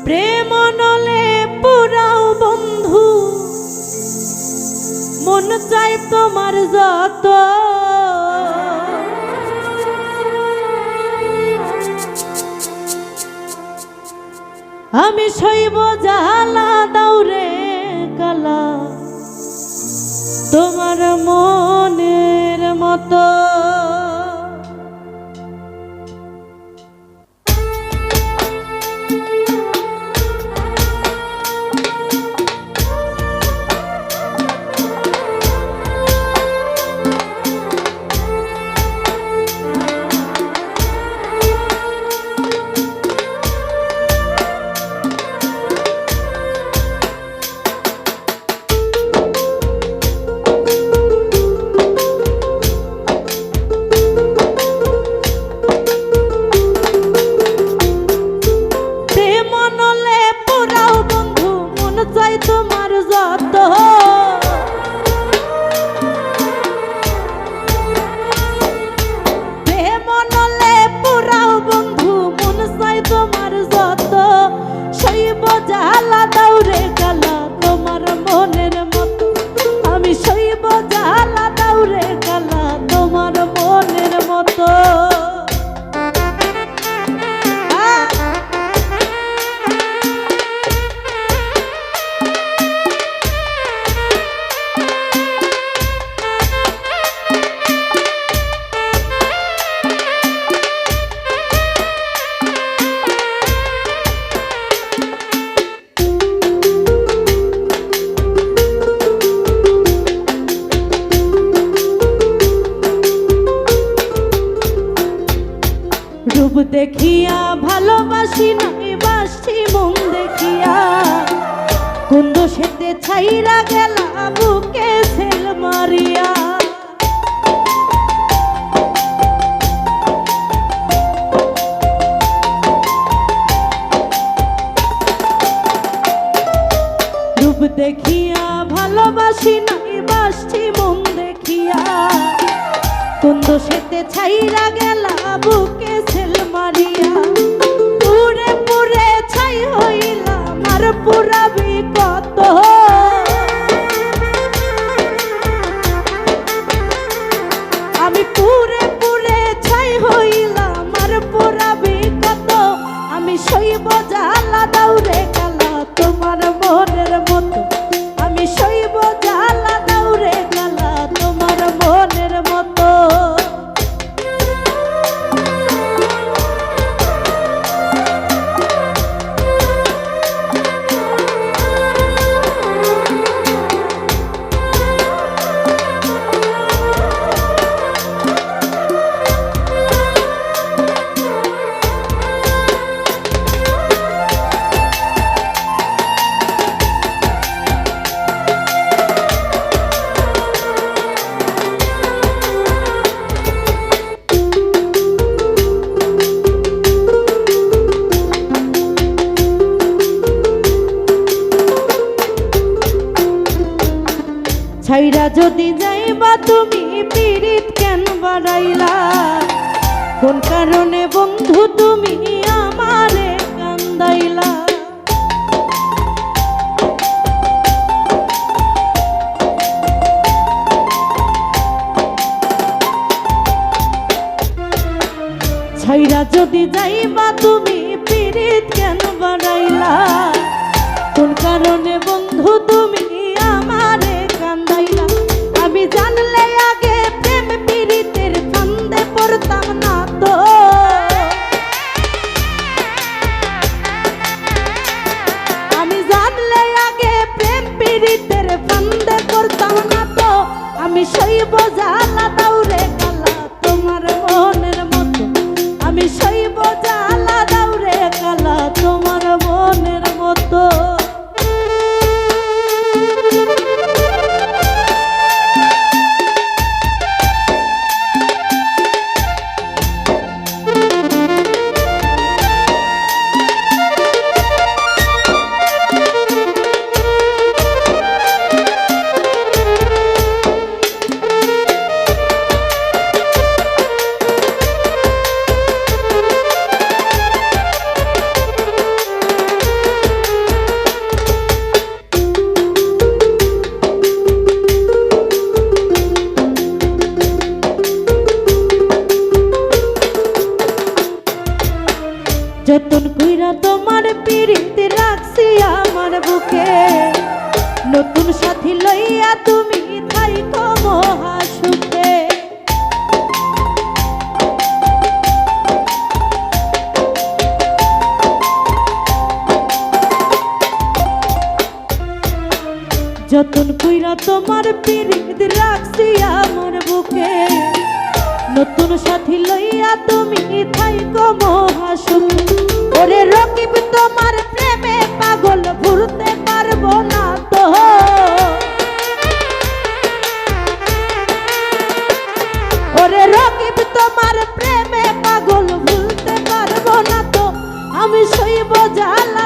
প্রেম নলে পুরাও বন্ধু, মন চাই তোমার যত। আমি সইব জালা দাউরে কালা তোমার মনের মতো। তোমার যত প্রেম নলে পুরাও বন্ধু, মন চাই তোমার যত। সইব জালা দাউরে কালা তোমার মনের মতো। আমি সইব জালা দাউরে কালা তোমার মনের মতো। রূপ দেখিয়া ভালোবাসি নাই বাসি, মন দেখিয়া কোন দোষেতে ছাইরা গেলা বুকে ছেল মারিয়া। রূপ দেখিয়া ভালোবাসি নাই বাসি, মন দেখিয়া কোন দোষেতে ছাইরা গেলা বুকে ছেল মারিয়া। পুরে পুরে ছাই হইলাম আর পুরাবি কত। আমি পুরে পুরে ছাই হইলাম আর পুরাবি কত। আমি সইব জালা দাউরে কালা তোমার মনের মতো। আমি সইব জালা দাউরে কালা তোমার মনের মতো। ছাইরা যদি যাইবা তুমি পীড়িত কেন বাড়াইলা? কোন কারণে বন্ধু তুমি আমারে কান্দাইলা? ছাইরা যদি যাইবা তুমি পীড়িত কেন বাড়াইলা? কোন কারণে বন্ধু তুমি আমারে কান্দাইলা? আমি জানলে আগে প্রেম পীড়িতের ফান্দে পড়তাম না তো। যতন কইরা তোমার পিরিতে রাখছি আমার বুকে, নতুন সাথী লইয়া তুমি থাইকো মহা সুখে। যতন কইরা তোমার পিরিত রাখছি আমার বুকে, নতুন সাথী লইয়া তুমি থাইকো মহা সুখে। ওরে রকিব তোমার প্রেমে পাগল ভুলতে পারবো না তো, ওরে রকিব তোমার প্রেমে পাগল ভুলতে পারবো না তো। আমি সইব জ্বালা